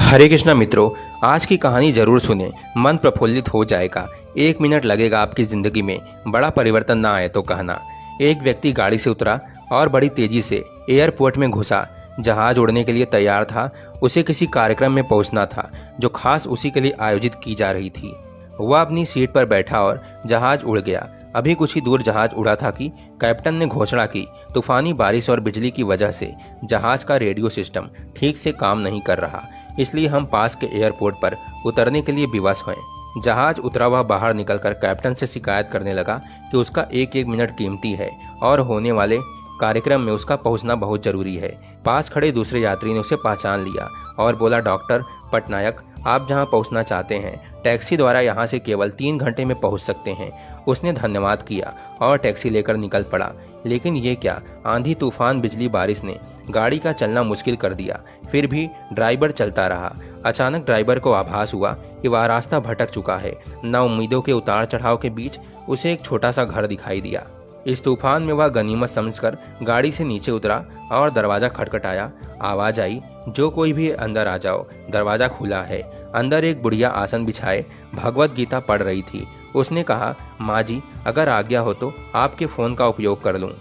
हरे कृष्णा मित्रों, आज की कहानी जरूर सुने, मन प्रफुल्लित हो जाएगा। 1 मिनट लगेगा आपकी जिंदगी में बड़ा परिवर्तन ना आए तो कहना। एक व्यक्ति गाड़ी से उतरा और बड़ी तेजी से एयरपोर्ट में घुसा। जहाज उड़ने के लिए तैयार था। उसे किसी कार्यक्रम में पहुंचना था जो खास उसी के लिए आयोजित की जा रही थी। वह अपनी सीट पर बैठा और जहाज उड़ गया। अभी कुछ ही दूर जहाज उड़ा था कि कैप्टन ने घोषणा की, तूफानी बारिश और बिजली की वजह से जहाज का रेडियो सिस्टम ठीक से काम नहीं कर रहा, इसलिए हम पास के एयरपोर्ट पर उतरने के लिए विवश हैं। जहाज उतरा हुआ बाहर निकलकर कैप्टन से शिकायत करने लगा कि उसका एक एक मिनट कीमती है और होने वाले कार्यक्रम में उसका पहुंचना बहुत जरूरी है। पास खड़े दूसरे यात्री ने उसे पहचान लिया और बोला, डॉक्टर पटनायक, आप जहां पहुंचना चाहते हैं टैक्सी द्वारा यहां से केवल 3 घंटे में पहुंच सकते हैं। उसने धन्यवाद किया और टैक्सी लेकर निकल पड़ा। लेकिन ये क्या, आंधी तूफान बिजली बारिश ने गाड़ी का चलना मुश्किल कर दिया। फिर भी ड्राइवर चलता रहा। अचानक ड्राइवर को आभास हुआ कि वह रास्ता भटक चुका है। ना उम्मीदों के उतार चढ़ाव के बीच उसे एक छोटा सा घर दिखाई दिया। इस तूफान में वह गनीमत समझकर गाड़ी से नीचे उतरा और दरवाजा खटखटाया। आवाज आई, जो कोई भी अंदर आ जाओ, दरवाजा खुला है। अंदर एक बुढ़िया आसन बिछाए भगवत गीता पढ़ रही थी। उसने कहा, माँ जी, अगर आज्ञा हो तो आपके फ़ोन का उपयोग कर लूँ।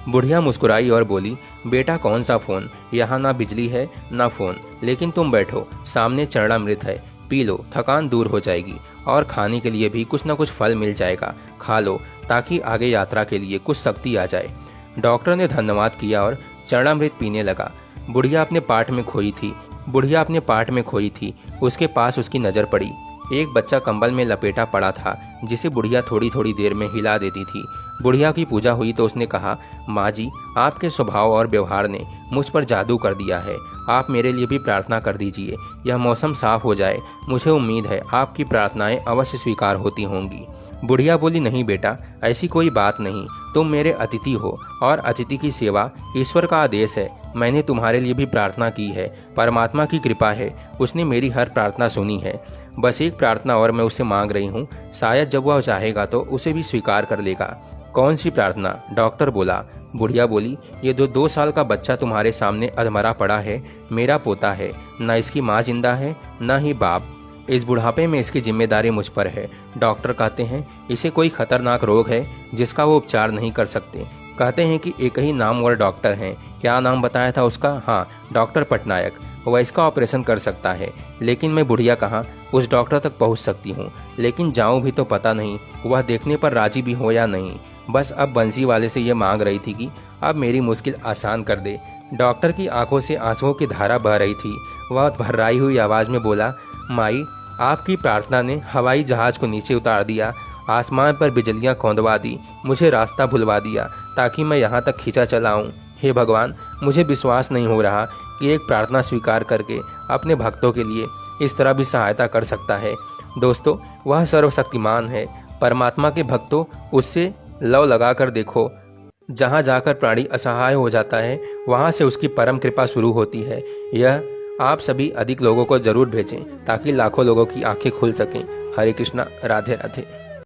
बुढ़िया मुस्कुराई और बोली, बेटा कौन सा फ़ोन, यहाँ ना बिजली है ना फ़ोन। लेकिन तुम बैठो, सामने चरणामृत है, पी लो, थकान दूर हो जाएगी। और खाने के लिए भी कुछ न कुछ फल मिल जाएगा, खा लो ताकि आगे यात्रा के लिए कुछ शक्ति आ जाए। डॉक्टर ने धन्यवाद किया और चरणामृत पीने लगा। बुढ़िया अपने पाठ में खोई थी। उसके पास उसकी नज़र पड़ी। एक बच्चा कंबल में लपेटा पड़ा था जिसे बुढ़िया थोड़ी थोड़ी देर में हिला देती थी। बुढ़िया की पूजा हुई तो उसने कहा, माँ जी, आपके स्वभाव और व्यवहार ने मुझ पर जादू कर दिया है। आप मेरे लिए भी प्रार्थना कर दीजिए। यह मौसम साफ हो जाए। मुझे उम्मीद है आपकी प्रार्थनाएं अवश्य स्वीकार होती होंगी। बुढ़िया बोली, नहीं बेटा, ऐसी कोई बात नहीं। तुम मेरे अतिथि हो और अतिथि की सेवा ईश्वर का आदेश है। मैंने तुम्हारे लिए भी प्रार्थना की है। परमात्मा की कृपा है, उसने मेरी हर प्रार्थना सुनी है। बस एक प्रार्थना और मैं उसे मांग रही हूँ, शायद जब वह चाहेगा तो उसे भी स्वीकार कर लेगा। कौन सी प्रार्थना? डॉक्टर बोला। बुढ़िया बोली, ये 2 साल का बच्चा तुम्हारे सामने अधमरा पड़ा है, मेरा पोता है। न इसकी माँ जिंदा है न ही बाप। इस बुढ़ापे में इसकी जिम्मेदारी मुझ पर है। डॉक्टर कहते हैं इसे कोई खतरनाक रोग है जिसका वो उपचार नहीं कर सकते। कहते हैं कि एक ही नामवर डॉक्टर हैं। क्या नाम बताया था उसका? हाँ, डॉक्टर पटनायक। वह इसका ऑपरेशन कर सकता है। लेकिन मैं, बुढ़िया कहाँ, उस डॉक्टर तक पहुँच सकती हूँ, लेकिन जाऊँ भी तो पता नहीं वह देखने पर राजी भी हो या नहीं। बस अब बंसी वाले से ये मांग रही थी कि अब मेरी मुश्किल आसान कर दे। डॉक्टर की आंखों से आंसुओं की धारा बह रही थी। वह भर्राई हुई आवाज़ में बोला, माई, आपकी प्रार्थना ने हवाई जहाज को नीचे उतार दिया, आसमान पर बिजलियां कौंधवा दी, मुझे रास्ता भुलवा दिया ताकि मैं यहाँ तक खींचा चला आऊँ। हे भगवान, मुझे विश्वास नहीं हो रहा कि एक प्रार्थना स्वीकार करके अपने भक्तों के लिए इस तरह भी सहायता कर सकता है। दोस्तों, वह सर्वशक्तिमान है। परमात्मा के भक्तों, उससे लव लगा कर देखो। जहाँ जाकर प्राणी असहाय हो जाता है, वहाँ से उसकी परम कृपा शुरू होती है। यह आप सभी अधिक लोगों को जरूर भेजें ताकि लाखों लोगों की आंखें खुल सकें। हरे कृष्णा, राधे राधे।